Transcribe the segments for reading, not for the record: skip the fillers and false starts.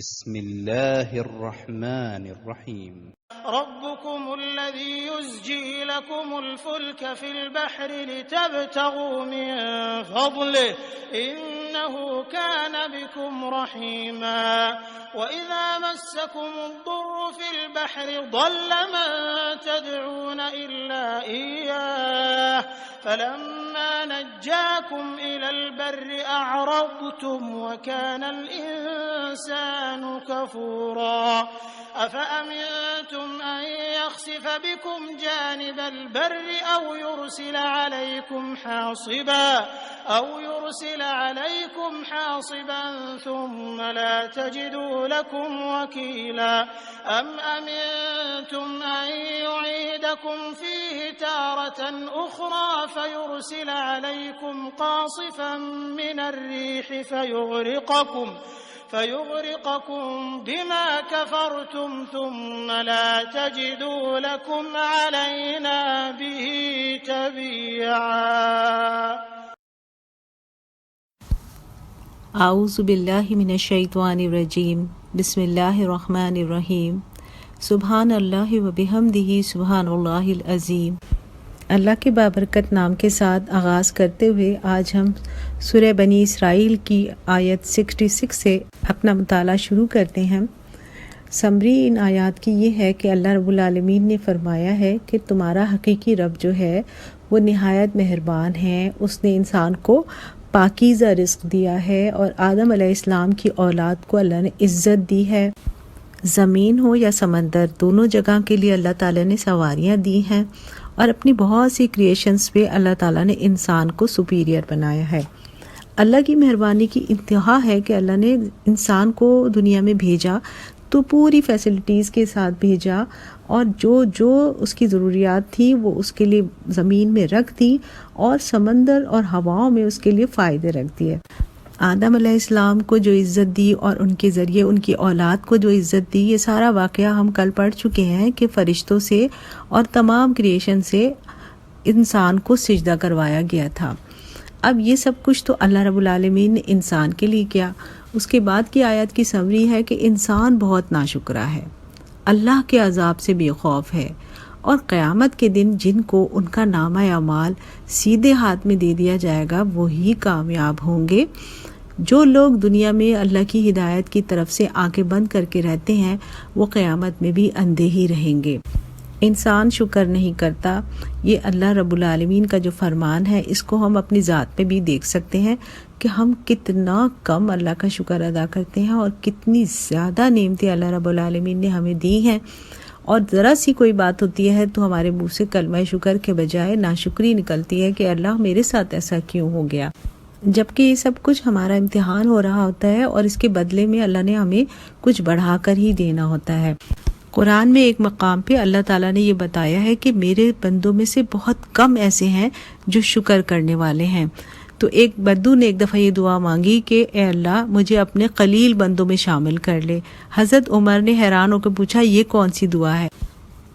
بسم اللہ الرحمن الرحیم ربكم الذي يزجي لكم الفلك في البحر لتبتغوا من فضله إنه كان بكم رحيما وإذا مسكم الضر في البحر ضل من تدعون إلا إياه فلما نجاكم إلى البر أعرضتم وكان الإنسان كفورا أفأمنتم أن يخسف بكم جانب البر أو يرسل عليكم حاصبا ثم لا تجدوا لكم وكيلا أم أمنتم أن يعيدكم فيه تارة أخرى فيرسل عليكم قاصفا من الريح فيغرقكم بما كفرتم ثم لا تجدوا لكم علينا به تبيعا اعوذ باللہ من الشیطان الرجیم بسم اللہ الرحمن الرحیم سبحان اللہ وبحمدہ سبحان اللہ العظیم۔ اللہ کے بابرکت نام کے ساتھ آغاز کرتے ہوئے آج ہم سورہ بنی اسرائیل کی آیت 66 سے اپنا مطالعہ شروع کرتے ہیں۔ سمری ان آیات کی یہ ہے کہ اللہ رب العالمین نے فرمایا ہے کہ تمہارا حقیقی رب جو ہے وہ نہایت مہربان ہے، اس نے انسان کو پاکیزہ رزق دیا ہے اور آدم علیہ السلام کی اولاد کو اللہ نے عزت دی ہے۔ زمین ہو یا سمندر، دونوں جگہ کے لیے اللہ تعالیٰ نے سواریاں دی ہیں اور اپنی بہت سی کریشنز پہ اللہ تعالیٰ نے انسان کو سپیریئر بنایا ہے۔ اللہ کی مہربانی کی انتہا ہے کہ اللہ نے انسان کو دنیا میں بھیجا تو پوری فیسلٹیز کے ساتھ بھیجا اور جو اس کی ضروریات تھی وہ اس کے لیے زمین میں رکھ دی اور سمندر اور ہواؤں میں اس کے لیے فائدے رکھ دیے۔ آدم علیہ السلام کو جو عزت دی اور ان کے ذریعے ان کی اولاد کو جو عزت دی، یہ سارا واقعہ ہم کل پڑھ چکے ہیں کہ فرشتوں سے اور تمام کریشن سے انسان کو سجدہ کروایا گیا تھا۔ اب یہ سب کچھ تو اللہ رب العالمین نے انسان کے لیے کیا۔ اس کے بعد کی آیت کی سمری ہے کہ انسان بہت ناشکرا ہے، اللہ کے عذاب سے بے خوف ہے، اور قیامت کے دن جن کو ان کا نامہ اعمال سیدھے ہاتھ میں دے دیا جائے گا وہی کامیاب ہوں گے۔ جو لوگ دنیا میں اللہ کی ہدایت کی طرف سے آنکھیں بند کر کے رہتے ہیں وہ قیامت میں بھی اندھے ہی رہیں گے۔ انسان شکر نہیں کرتا، یہ اللہ رب العالمین کا جو فرمان ہے اس کو ہم اپنی ذات میں بھی دیکھ سکتے ہیں کہ ہم کتنا کم اللہ کا شکر ادا کرتے ہیں اور کتنی زیادہ نعمتیں اللہ رب العالمین نے ہمیں دی ہیں، اور ذرا سی کوئی بات ہوتی ہے تو ہمارے منہ سے کلمہ شکر کے بجائے ناشکری نکلتی ہے کہ اللہ میرے ساتھ ایسا کیوں ہو گیا، جبکہ یہ سب کچھ ہمارا امتحان ہو رہا ہوتا ہے اور اس کے بدلے میں اللہ نے ہمیں کچھ بڑھا کر ہی دینا ہوتا ہے۔ قرآن میں ایک مقام پہ اللہ تعالیٰ نے یہ بتایا ہے کہ میرے بندوں میں سے بہت کم ایسے ہیں جو شکر کرنے والے ہیں۔ تو ایک بدو نے ایک دفعہ یہ دعا مانگی کہ اے اللہ مجھے اپنے قلیل بندوں میں شامل کر لے۔ حضرت عمر نے حیران ہو کر پوچھا یہ کون سی دعا ہے؟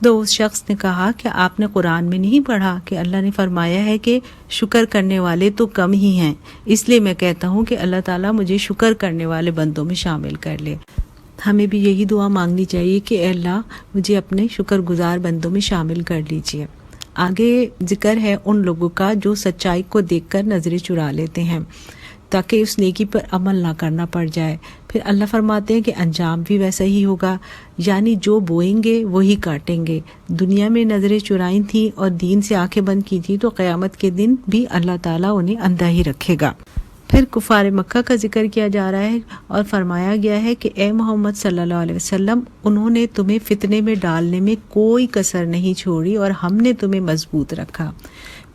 تو اس شخص نے کہا کہ آپ نے قرآن میں نہیں پڑھا کہ اللہ نے فرمایا ہے کہ شکر کرنے والے تو کم ہی ہیں، اس لیے میں کہتا ہوں کہ اللہ تعالیٰ مجھے شکر کرنے والے بندوں میں شامل کر لے۔ ہمیں بھی یہی دعا مانگنی چاہیے کہ اے اللہ مجھے اپنے شکر گزار بندوں میں شامل کر لیجیے۔ آگے ذکر ہے ان لوگوں کا جو سچائی کو دیکھ کر نظریں چرا لیتے ہیں تاکہ اس نیکی پر عمل نہ کرنا پڑ جائے۔ پھر اللہ فرماتے ہیں کہ انجام بھی ویسا ہی ہوگا، یعنی جو بوئیں گے وہی کاٹیں گے۔ دنیا میں نظریں چرائیں تھیں اور دین سے آنکھیں بند کی تھی تو قیامت کے دن بھی اللہ تعالیٰ انہیں اندھا ہی رکھے گا۔ پھر کفار مکہ کا ذکر کیا جا رہا ہے اور فرمایا گیا ہے کہ اے محمد صلی اللہ علیہ وسلم انہوں نے تمہیں فتنے میں ڈالنے میں کوئی کسر نہیں چھوڑی اور ہم نے تمہیں مضبوط رکھا۔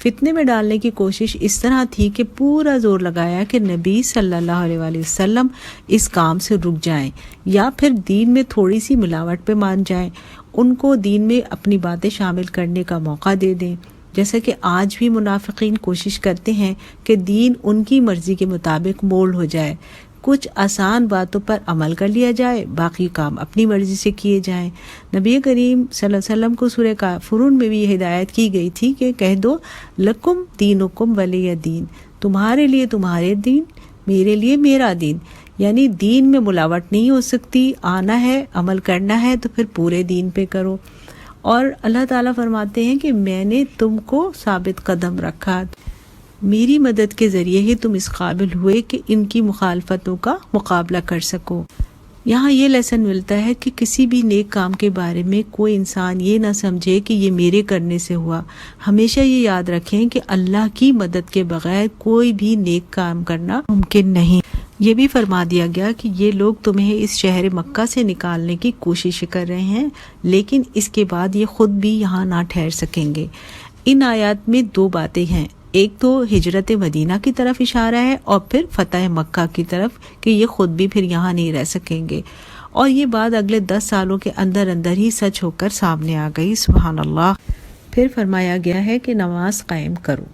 فتنے میں ڈالنے کی کوشش اس طرح تھی کہ پورا زور لگایا کہ نبی صلی اللہ علیہ وآلہ وسلم اس کام سے رک جائیں یا پھر دین میں تھوڑی سی ملاوٹ پہ مان جائیں، ان کو دین میں اپنی باتیں شامل کرنے کا موقع دے دیں، جیسا کہ آج بھی منافقین کوشش کرتے ہیں کہ دین ان کی مرضی کے مطابق مولڈ ہو جائے، کچھ آسان باتوں پر عمل کر لیا جائے، باقی کام اپنی مرضی سے کیے جائیں۔ نبی کریم صلی اللہ علیہ وسلم کو سورہ کافرون میں بھی یہ ہدایت کی گئی تھی کہ کہہ دو لکم دینکم ولی دین، تمہارے لیے تمہارے دین، میرے لیے میرا دین، یعنی دین میں ملاوٹ نہیں ہو سکتی، آنا ہے عمل کرنا ہے تو پھر پورے دین پہ کرو۔ اور اللہ تعالیٰ فرماتے ہیں کہ میں نے تم کو ثابت قدم رکھا، میری مدد کے ذریعے ہی تم اس قابل ہوئے کہ ان کی مخالفتوں کا مقابلہ کر سکو۔ یہاں یہ لیسن ملتا ہے کہ کسی بھی نیک کام کے بارے میں کوئی انسان یہ نہ سمجھے کہ یہ میرے کرنے سے ہوا۔ ہمیشہ یہ یاد رکھیں کہ اللہ کی مدد کے بغیر کوئی بھی نیک کام کرنا ممکن نہیں۔ یہ بھی فرما دیا گیا کہ یہ لوگ تمہیں اس شہر مکہ سے نکالنے کی کوشش کر رہے ہیں، لیکن اس کے بعد یہ خود بھی یہاں نہ ٹھہر سکیں گے۔ ان آیات میں دو باتیں ہیں، ایک تو ہجرت مدینہ کی طرف اشارہ ہے اور پھر فتح مکہ کی طرف کہ یہ خود بھی پھر یہاں نہیں رہ سکیں گے، اور یہ بات اگلے 10 سالوں کے اندر اندر ہی سچ ہو کر سامنے آ گئی۔ سبحان اللہ۔ پھر فرمایا گیا ہے کہ نماز قائم کرو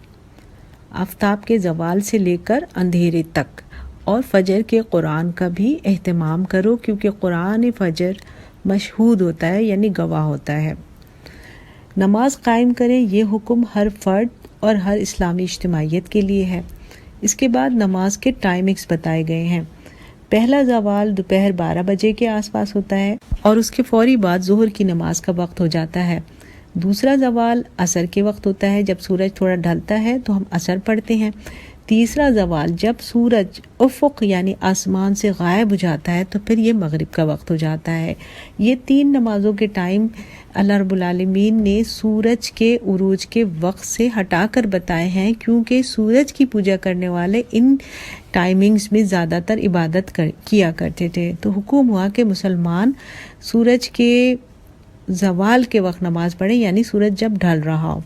آفتاب کے زوال سے لے کر اندھیرے تک، اور فجر کے قرآن کا بھی اہتمام کرو کیونکہ قرآن فجر مشہود ہوتا ہے، یعنی گواہ ہوتا ہے۔ نماز قائم کریں، یہ حکم ہر فرد اور ہر اسلامی اجتماعیت کے لیے ہے۔ اس کے بعد نماز کے ٹائمنگز بتائے گئے ہیں۔ پہلا زوال دوپہر 12 بجے کے آس پاس ہوتا ہے اور اس کے فوری بعد ظہر کی نماز کا وقت ہو جاتا ہے۔ دوسرا زوال عصر کے وقت ہوتا ہے، جب سورج تھوڑا ڈھلتا ہے تو ہم عصر پڑھتے ہیں۔ تیسرا زوال جب سورج افق یعنی آسمان سے غائب ہو جاتا ہے تو پھر یہ مغرب کا وقت ہو جاتا ہے۔ یہ 3 نمازوں کے ٹائم اللہ رب العالمین نے سورج کے عروج کے وقت سے ہٹا کر بتائے ہیں، کیونکہ سورج کی پوجا کرنے والے ان ٹائمنگز میں زیادہ تر عبادت کیا کرتے تھے۔ تو حکم ہوا کہ مسلمان سورج کے زوال کے وقت نماز پڑھیں، یعنی سورج جب ڈھل رہا ہو،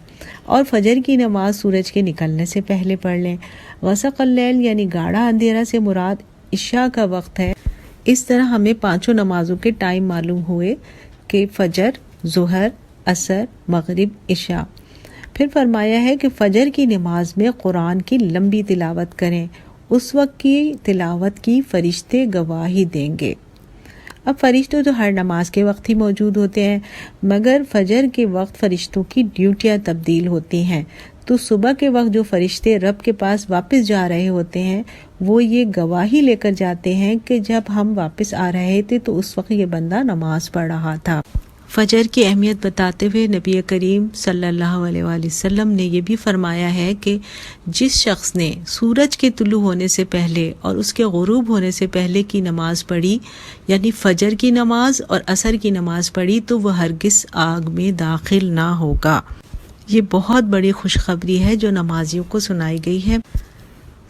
اور فجر کی نماز سورج کے نکلنے سے پہلے پڑھ لیں۔ غسق اللیل یعنی گاڑھا اندھیرا سے مراد عشاء کا وقت ہے۔ اس طرح ہمیں 5 نمازوں کے ٹائم معلوم ہوئے کہ فجر، ظہر، عصر، مغرب، عشاء۔ پھر فرمایا ہے کہ فجر کی نماز میں قرآن کی لمبی تلاوت کریں، اس وقت کی تلاوت کی فرشتے گواہی دیں گے۔ اب فرشتوں تو ہر نماز کے وقت ہی موجود ہوتے ہیں، مگر فجر کے وقت فرشتوں کی ڈیوٹیاں تبدیل ہوتی ہیں، تو صبح کے وقت جو فرشتے رب کے پاس واپس جا رہے ہوتے ہیں وہ یہ گواہی لے کر جاتے ہیں کہ جب ہم واپس آ رہے تھے تو اس وقت یہ بندہ نماز پڑھ رہا تھا۔ فجر کی اہمیت بتاتے ہوئے نبی کریم صلی اللہ علیہ وآلہ وسلم نے یہ بھی فرمایا ہے کہ جس شخص نے سورج کے طلوع ہونے سے پہلے اور اس کے غروب ہونے سے پہلے کی نماز پڑھی، یعنی فجر کی نماز اور عصر کی نماز پڑھی، تو وہ ہرگز آگ میں داخل نہ ہوگا۔ یہ بہت بڑی خوشخبری ہے جو نمازیوں کو سنائی گئی ہے۔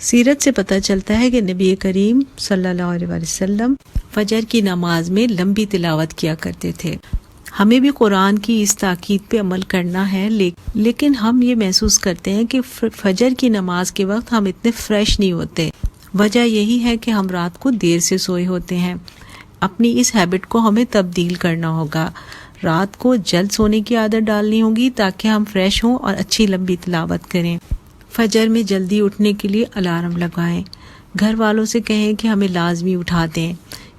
سیرت سے پتہ چلتا ہے کہ نبی کریم صلی اللہ علیہ وآلہ وسلم فجر کی نماز میں لمبی تلاوت کیا کرتے تھے۔ ہمیں بھی قرآن کی اس تاکید پہ عمل کرنا ہے، لیکن ہم یہ محسوس کرتے ہیں کہ فجر کی نماز کے وقت ہم اتنے فریش نہیں ہوتے۔ وجہ یہی ہے کہ ہم رات کو دیر سے سوئے ہوتے ہیں۔ اپنی اس ہیبٹ کو ہمیں تبدیل کرنا ہوگا، رات کو جلد سونے کی عادت ڈالنی ہوگی تاکہ ہم فریش ہوں اور اچھی لمبی تلاوت کریں۔ فجر میں جلدی اٹھنے کے لیے الارم لگائیں، گھر والوں سے کہیں کہ ہمیں لازمی اٹھا دیں،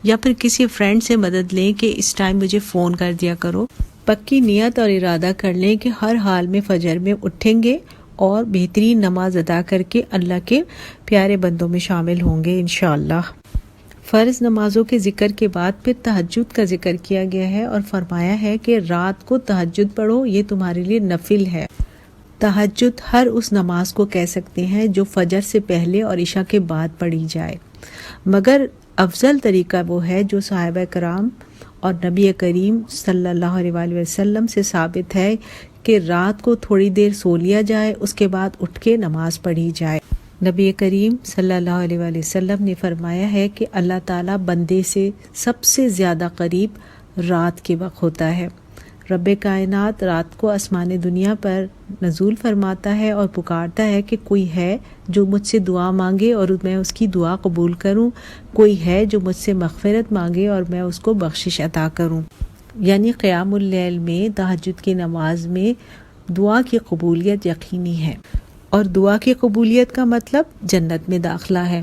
یا پھر کسی فرینڈ سے مدد لیں کہ اس ٹائم مجھے فون کر دیا کرو۔ پکی نیت اور ارادہ کر لیں کہ ہر حال میں فجر میں اٹھیں گے اور بہترین نماز ادا کر کے اللہ کے پیارے بندوں میں شامل ہوں گے انشاءاللہ۔ فرض نمازوں کے ذکر کے بعد پھر تہجد کا ذکر کیا گیا ہے اور فرمایا ہے کہ رات کو تہجد پڑھو، یہ تمہارے لیے نفل ہے۔ تہجد ہر اس نماز کو کہہ سکتے ہیں جو فجر سے پہلے اور عشاء کے بعد پڑھی جائے، مگر افضل طریقہ وہ ہے جو صحابہ کرام اور نبی کریم صلی اللہ علیہ وآلہ وسلم سے ثابت ہے کہ رات کو تھوڑی دیر سو لیا جائے، اس کے بعد اٹھ کے نماز پڑھی جائے۔ نبی کریم صلی اللہ علیہ وآلہ وسلم نے فرمایا ہے کہ اللہ تعالیٰ بندے سے سب سے زیادہ قریب رات کے وقت ہوتا ہے۔ رب کائنات رات کو آسمان دنیا پر نزول فرماتا ہے اور پکارتا ہے کہ کوئی ہے جو مجھ سے دعا مانگے اور میں اس کی دعا قبول کروں، کوئی ہے جو مجھ سے مغفرت مانگے اور میں اس کو بخشش عطا کروں۔ یعنی قیام اللیل میں، تہجد کی نماز میں دعا کی قبولیت یقینی ہے، اور دعا کی قبولیت کا مطلب جنت میں داخلہ ہے۔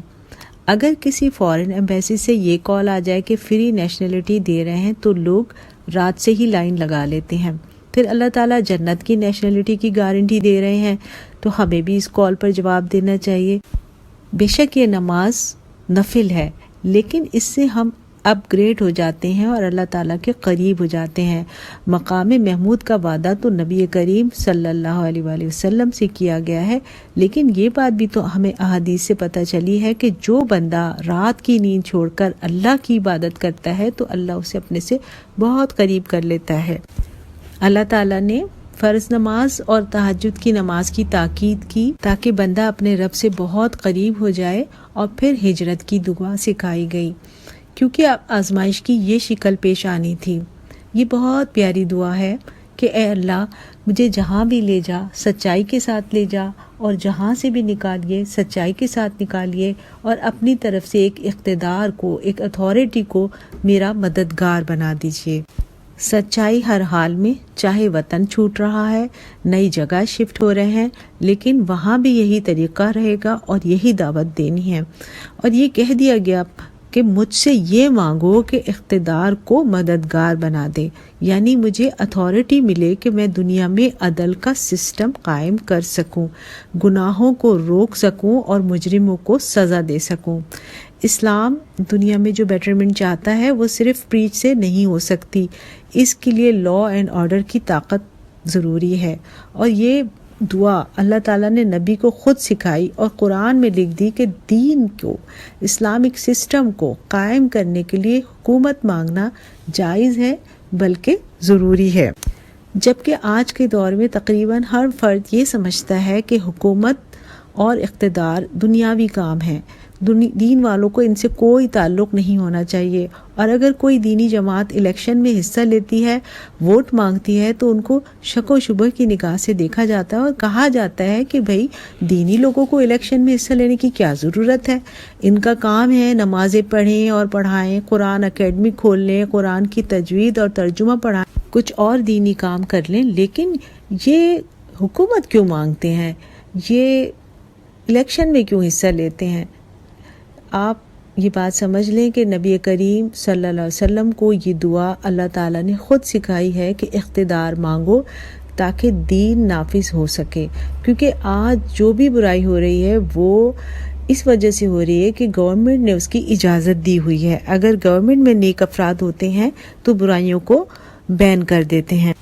اگر کسی فارن ایمبیسی سے یہ کال آ جائے کہ فری نیشنلٹی دے رہے ہیں تو لوگ رات سے ہی لائن لگا لیتے ہیں۔ پھر اللہ تعالیٰ جنت کی نیشنلٹی کی گارنٹی دے رہے ہیں تو ہمیں بھی اس کال پر جواب دینا چاہیے۔ بے شک یہ نماز نفل ہے، لیکن اس سے ہم اپ گریڈ ہو جاتے ہیں اور اللہ تعالیٰ کے قریب ہو جاتے ہیں۔ مقام محمود کا وعدہ تو نبی کریم صلی اللہ علیہ وآلہ وسلم سے کیا گیا ہے، لیکن یہ بات بھی تو ہمیں احادیث سے پتہ چلی ہے کہ جو بندہ رات کی نیند چھوڑ کر اللہ کی عبادت کرتا ہے تو اللہ اسے اپنے سے بہت قریب کر لیتا ہے۔ اللہ تعالیٰ نے فرض نماز اور تہجد کی نماز کی تاکید کی تاکہ بندہ اپنے رب سے بہت قریب ہو جائے، اور پھر ہجرت کی دعا سکھائی گئی کیونکہ آزمائش کی یہ شکل پیش آنی تھی۔ یہ بہت پیاری دعا ہے کہ اے اللہ مجھے جہاں بھی لے جا سچائی کے ساتھ لے جا، اور جہاں سے بھی نکالیے سچائی کے ساتھ نکالیے، اور اپنی طرف سے ایک اقتدار کو، ایک اتھارٹی کو میرا مددگار بنا دیجیے۔ سچائی ہر حال میں، چاہے وطن چھوٹ رہا ہے، نئی جگہ شفٹ ہو رہے ہیں، لیکن وہاں بھی یہی طریقہ رہے گا اور یہی دعوت دینی ہے۔ اور یہ کہہ دیا گیا کہ مجھ سے یہ مانگو کہ اقتدار کو مددگار بنا دے، یعنی مجھے اتھارٹی ملے کہ میں دنیا میں عدل کا سسٹم قائم کر سکوں، گناہوں کو روک سکوں اور مجرموں کو سزا دے سکوں۔ اسلام دنیا میں جو بیٹرمنٹ چاہتا ہے وہ صرف پریچ سے نہیں ہو سکتی، اس کے لیے لا اینڈ آرڈر کی طاقت ضروری ہے۔ اور یہ دعا اللہ تعالیٰ نے نبی کو خود سکھائی اور قرآن میں لکھ دی کہ دین کو، اسلامک سسٹم کو قائم کرنے کے لیے حکومت مانگنا جائز ہے بلکہ ضروری ہے، جبکہ آج کے دور میں تقریباً ہر فرد یہ سمجھتا ہے کہ حکومت اور اقتدار دنیاوی کام ہے، دین والوں کو ان سے کوئی تعلق نہیں ہونا چاہیے، اور اگر کوئی دینی جماعت الیکشن میں حصہ لیتی ہے، ووٹ مانگتی ہے، تو ان کو شک و شبہ کی نگاہ سے دیکھا جاتا ہے اور کہا جاتا ہے کہ بھئی دینی لوگوں کو الیکشن میں حصہ لینے کی کیا ضرورت ہے، ان کا کام ہے نمازیں پڑھیں اور پڑھائیں، قرآن اکیڈمی کھول لیں، قرآن کی تجوید اور ترجمہ پڑھائیں، کچھ اور دینی کام کر لیں، لیکن یہ حکومت کیوں مانگتے ہیں، یہ الیکشن میں کیوں حصہ لیتے ہیں؟ آپ یہ بات سمجھ لیں کہ نبی کریم صلی اللہ علیہ وسلم کو یہ دعا اللہ تعالیٰ نے خود سکھائی ہے کہ اقتدار مانگو تاکہ دین نافذ ہو سکے، کیونکہ آج جو بھی برائی ہو رہی ہے وہ اس وجہ سے ہو رہی ہے کہ گورنمنٹ نے اس کی اجازت دی ہوئی ہے۔ اگر گورنمنٹ میں نیک افراد ہوتے ہیں تو برائیوں کو بین کر دیتے ہیں۔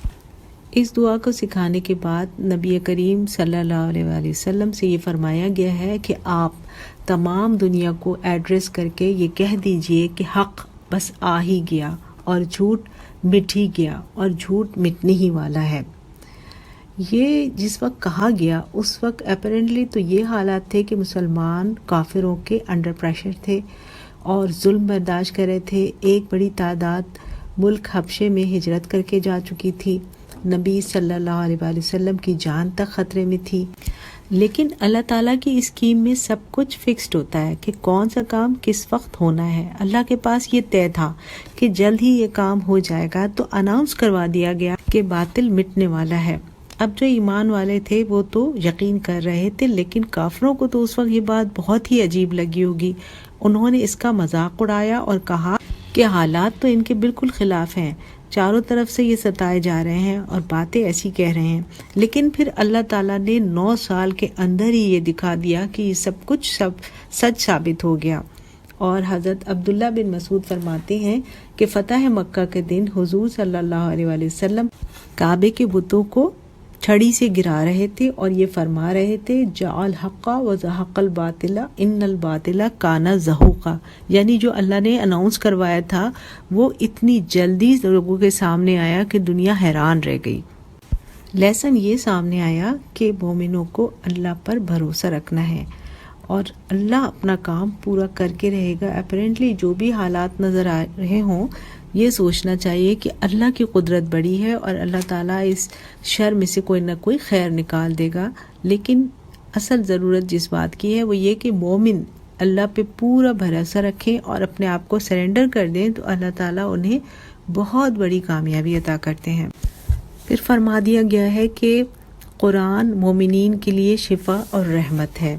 اس دعا کو سکھانے کے بعد نبی کریم صلی اللہ علیہ وآلہ وسلم سے یہ فرمایا گیا ہے کہ آپ تمام دنیا کو ایڈریس کر کے یہ کہہ دیجئے کہ حق بس آ ہی گیا اور جھوٹ مٹ ہی گیا اور جھوٹ مٹنے ہی والا ہے۔ یہ جس وقت کہا گیا اس وقت اپیرنٹلی تو یہ حالات تھے کہ مسلمان کافروں کے انڈر پریشر تھے اور ظلم برداشت کر رہے تھے۔ ایک بڑی تعداد ملک حبشے میں ہجرت کر کے جا چکی تھی، نبی صلی اللہ علیہ وآلہ وسلم کی جان تک خطرے میں تھی، لیکن اللہ تعالیٰ کی اسکیم میں سب کچھ فکسڈ ہوتا ہے کہ کون سا کام کس وقت ہونا ہے۔ اللہ کے پاس یہ طے تھا کہ جلد ہی یہ کام ہو جائے گا، تو اناؤنس کروا دیا گیا کہ باطل مٹنے والا ہے۔ اب جو ایمان والے تھے وہ تو یقین کر رہے تھے، لیکن کافروں کو تو اس وقت یہ بات بہت ہی عجیب لگی ہوگی۔ انہوں نے اس کا مذاق اڑایا اور کہا کہ حالات تو ان کے بالکل خلاف ہیں، چاروں طرف سے یہ ستائے جا رہے ہیں اور باتیں ایسی کہہ رہے ہیں، لیکن پھر اللہ تعالیٰ نے 9 سال کے اندر ہی یہ دکھا دیا کہ یہ سب کچھ سچ ثابت ہو گیا۔ اور حضرت عبداللہ بن مسعود فرماتے ہیں کہ فتح مکہ کے دن حضور صلی اللہ علیہ وآلہ وسلم کعبے کے بتوں کو چھڑی سے گرا رہے تھے اور یہ فرما رہے تھے جاء الحق وزهق الباطل ان الباطل کان زہوقا، یعنی جو اللہ نے اناؤنس کروایا تھا وہ اتنی جلدی لوگوں کے سامنے آیا کہ دنیا حیران رہ گئی۔ لیسن یہ سامنے آیا کہ مومنوں کو اللہ پر بھروسہ رکھنا ہے اور اللہ اپنا کام پورا کر کے رہے گا۔ اپیرنٹلی جو بھی حالات نظر آ رہے ہوں یہ سوچنا چاہیے کہ اللہ کی قدرت بڑی ہے اور اللہ تعالیٰ اس شر میں سے کوئی نہ کوئی خیر نکال دے گا، لیکن اصل ضرورت جس بات کی ہے وہ یہ کہ مومن اللہ پہ پورا بھروسہ رکھیں اور اپنے آپ کو سرنڈر کر دیں تو اللہ تعالیٰ انہیں بہت بڑی کامیابی عطا کرتے ہیں۔ پھر فرما دیا گیا ہے کہ قرآن مومنین کے لیے شفا اور رحمت ہے۔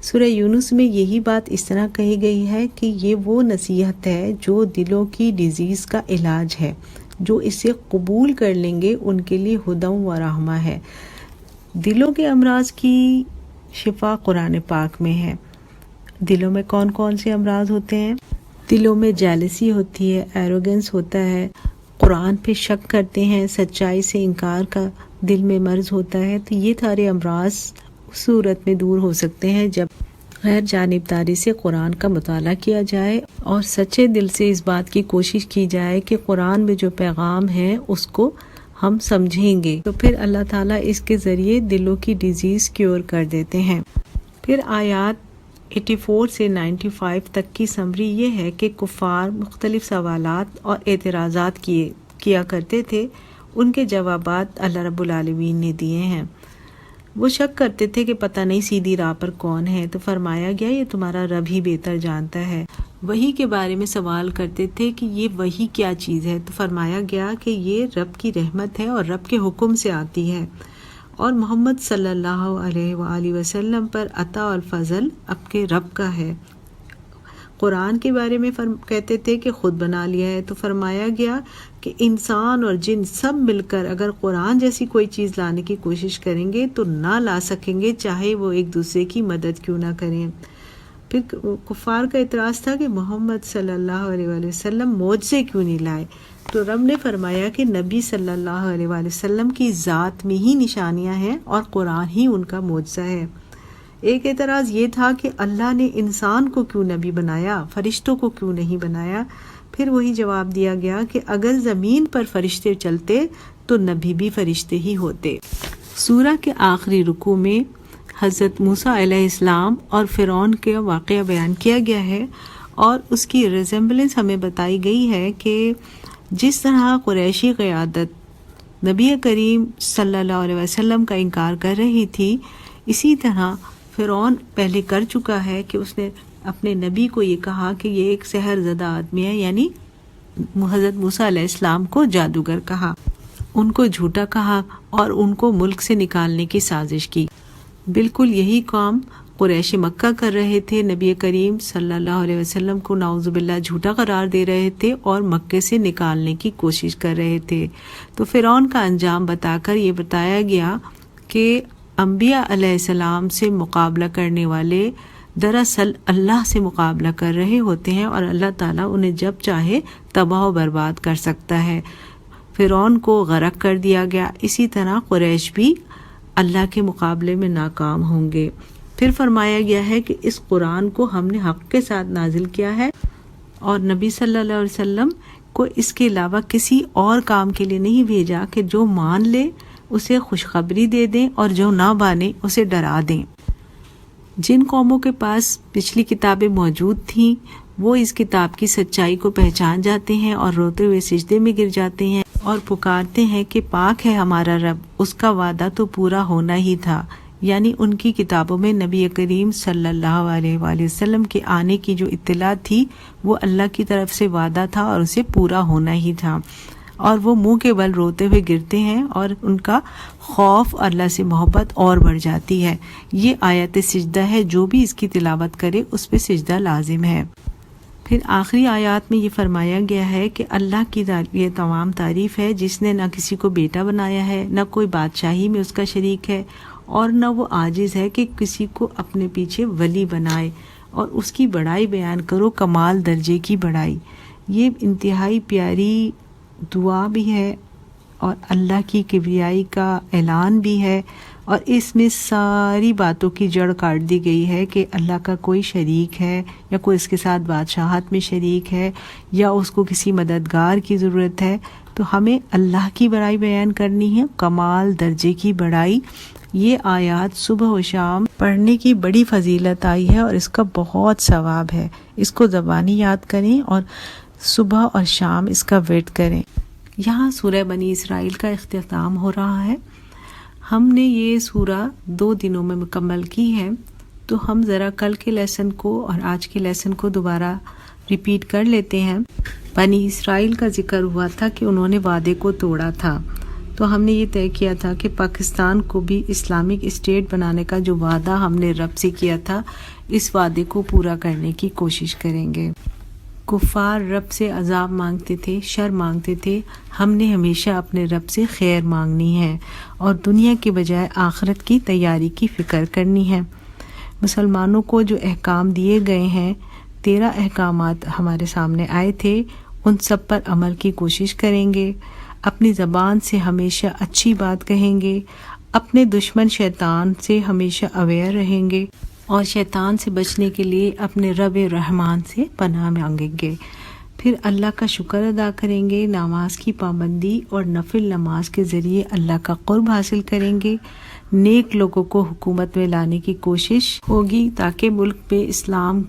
سورہ یونس میں یہی بات اس طرح کہی گئی ہے کہ یہ وہ نصیحت ہے جو دلوں کی ڈیزیز کا علاج ہے، جو اسے قبول کر لیں گے ان کے لیے ہدی و رحمہ ہے۔ دلوں کے امراض کی شفا قرآن پاک میں ہے۔ دلوں میں کون کون سے امراض ہوتے ہیں؟ دلوں میں جیلسی ہوتی ہے، ایروگنس ہوتا ہے، قرآن پہ شک کرتے ہیں، سچائی سے انکار کا دل میں مرض ہوتا ہے، تو یہ سارے امراض اس صورت میں دور ہو سکتے ہیں جب غیر جانبداری سے قرآن کا مطالعہ کیا جائے اور سچے دل سے اس بات کی کوشش کی جائے کہ قرآن میں جو پیغام ہے اس کو ہم سمجھیں گے، تو پھر اللہ تعالیٰ اس کے ذریعے دلوں کی ڈیزیز کیور کر دیتے ہیں۔ پھر آیات 84 سے 95 تک کی سمری یہ ہے کہ کفار مختلف سوالات اور اعتراضات کیا کرتے تھے، ان کے جوابات اللہ رب العالمین نے دیے ہیں۔ وہ شک کرتے تھے کہ پتہ نہیں سیدھی راہ پر کون ہے، تو فرمایا گیا یہ تمہارا رب ہی بہتر جانتا ہے۔ وحی کے بارے میں سوال کرتے تھے کہ یہ وحی کیا چیز ہے، تو فرمایا گیا کہ یہ رب کی رحمت ہے اور رب کے حکم سے آتی ہے، اور محمد صلی اللہ علیہ وآلہ وسلم پر عطا اور فضل اب کے رب کا ہے۔ قرآن کے بارے میں کہتے تھے کہ خود بنا لیا ہے، تو فرمایا گیا کہ انسان اور جن سب مل کر اگر قرآن جیسی کوئی چیز لانے کی کوشش کریں گے تو نہ لا سکیں گے، چاہے وہ ایک دوسرے کی مدد کیوں نہ کریں۔ پھر کفار کا اعتراض تھا کہ محمد صلی اللہ علیہ وآلہ وسلم معجزے کیوں نہیں لائے، تو رب نے فرمایا کہ نبی صلی اللہ علیہ وآلہ وسلم کی ذات میں ہی نشانیاں ہیں اور قرآن ہی ان کا معجزہ ہے۔ ایک اعتراض یہ تھا کہ اللہ نے انسان کو کیوں نبی بنایا، فرشتوں کو کیوں نہیں بنایا؟ پھر وہی جواب دیا گیا کہ اگر زمین پر فرشتے چلتے تو نبی بھی فرشتے ہی ہوتے۔ سورہ کے آخری رکوع میں حضرت موسیٰ علیہ السلام اور فرعون کے واقعہ بیان کیا گیا ہے، اور اس کی ریزمبلنس ہمیں بتائی گئی ہے کہ جس طرح قریشی قیادت نبی کریم صلی اللہ علیہ وسلم کا انکار کر رہی تھی، اسی طرح فرعون پہلے کر چکا ہے کہ اس نے اپنے نبی کو یہ کہا کہ یہ ایک سحر زدہ آدمی ہے، یعنی حضرت موسیٰ علیہ السلام کو جادوگر کہا، ان کو جھوٹا کہا اور ان کو ملک سے نکالنے کی سازش کی۔ بالکل یہی کام قریش مکہ کر رہے تھے، نبی کریم صلی اللہ علیہ وسلم کو نعوذ باللہ جھوٹا قرار دے رہے تھے اور مکے سے نکالنے کی کوشش کر رہے تھے۔ تو فرعون کا انجام بتا کر یہ بتایا گیا کہ انبیاء علیہ السلام سے مقابلہ کرنے والے دراصل اللہ سے مقابلہ کر رہے ہوتے ہیں، اور اللہ تعالیٰ انہیں جب چاہے تباہ و برباد کر سکتا ہے۔ فرعون کو غرق کر دیا گیا، اسی طرح قریش بھی اللہ کے مقابلے میں ناکام ہوں گے۔ پھر فرمایا گیا ہے کہ اس قرآن کو ہم نے حق کے ساتھ نازل کیا ہے، اور نبی صلی اللہ علیہ وسلم کو اس کے علاوہ کسی اور کام کے لیے نہیں بھیجا کہ جو مان لے اسے خوشخبری دے دیں اور جو نہ مانے اسے ڈرا دیں۔ جن قوموں کے پاس پچھلی کتابیں موجود تھیں وہ اس کتاب کی سچائی کو پہچان جاتے ہیں اور روتے ہوئے سجدے میں گر جاتے ہیں اور پکارتے ہیں کہ پاک ہے ہمارا رب، اس کا وعدہ تو پورا ہونا ہی تھا، یعنی ان کی کتابوں میں نبی کریم صلی اللہ علیہ وآلہ وسلم کے آنے کی جو اطلاع تھی وہ اللہ کی طرف سے وعدہ تھا اور اسے پورا ہونا ہی تھا، اور وہ منہ کے بل روتے ہوئے گرتے ہیں اور ان کا خوف اللہ سے محبت اور بڑھ جاتی ہے۔ یہ آیت سجدہ ہے، جو بھی اس کی تلاوت کرے اس پہ سجدہ لازم ہے۔ پھر آخری آیات میں یہ فرمایا گیا ہے کہ اللہ کی یہ تمام تعریف ہے جس نے نہ کسی کو بیٹا بنایا ہے، نہ کوئی بادشاہی میں اس کا شریک ہے، اور نہ وہ عاجز ہے کہ کسی کو اپنے پیچھے ولی بنائے، اور اس کی بڑائی بیان کرو، کمال درجے کی بڑائی۔ یہ انتہائی پیاری دعا بھی ہے اور اللہ کی کبریائی کا اعلان بھی ہے، اور اس میں ساری باتوں کی جڑ کاٹ دی گئی ہے کہ اللہ کا کوئی شریک ہے یا کوئی اس کے ساتھ بادشاہت میں شریک ہے یا اس کو کسی مددگار کی ضرورت ہے۔ تو ہمیں اللہ کی بڑائی بیان کرنی ہے، کمال درجے کی بڑائی۔ یہ آیات صبح و شام پڑھنے کی بڑی فضیلت آئی ہے اور اس کا بہت ثواب ہے۔ اس کو زبانی یاد کریں اور صبح اور شام اس کا ورد کریں۔ یہاں سورہ بنی اسرائیل کا اختتام ہو رہا ہے۔ ہم نے یہ سورہ 2 دنوں میں مکمل کی ہے، تو ہم ذرا کل کے لیسن کو اور آج کے لیسن کو دوبارہ ریپیٹ کر لیتے ہیں۔ بنی اسرائیل کا ذکر ہوا تھا کہ انہوں نے وعدے کو توڑا تھا، تو ہم نے یہ طے کیا تھا کہ پاکستان کو بھی اسلامک اسٹیٹ بنانے کا جو وعدہ ہم نے رب سے کیا تھا، اس وعدے کو پورا کرنے کی کوشش کریں گے۔ کفار رب سے عذاب مانگتے تھے، شر مانگتے تھے، ہم نے ہمیشہ اپنے رب سے خیر مانگنی ہے اور دنیا کے بجائے آخرت کی تیاری کی فکر کرنی ہے۔ مسلمانوں کو جو احکام دیے گئے ہیں 13 احکامات ہمارے سامنے آئے تھے، ان سب پر عمل کی کوشش کریں گے، اپنی زبان سے ہمیشہ اچھی بات کہیں گے، اپنے دشمن شیطان سے ہمیشہ اویئر رہیں گے اور شیطان سے بچنے کے لیے اپنے رب رحمان سے پناہ مانگیں گے، پھر اللہ کا شکر ادا کریں گے، نماز کی پابندی اور نفل نماز کے ذریعے اللہ کا قرب حاصل کریں گے، نیک لوگوں کو حکومت میں لانے کی کوشش ہوگی تاکہ ملک پہ اسلام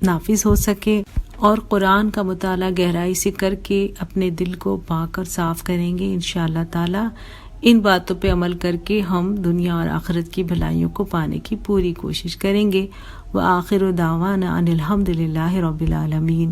نافذ ہو سکے، اور قرآن کا مطالعہ گہرائی سے کر کے اپنے دل کو پاک اور صاف کریں گے انشاءاللہ تعالی۔ ان باتوں پہ عمل کر کے ہم دنیا اور آخرت کی بھلائیوں کو پانے کی پوری کوشش کریں گے۔ وآخر دعوانا ان الحمد للہ رب العالمین۔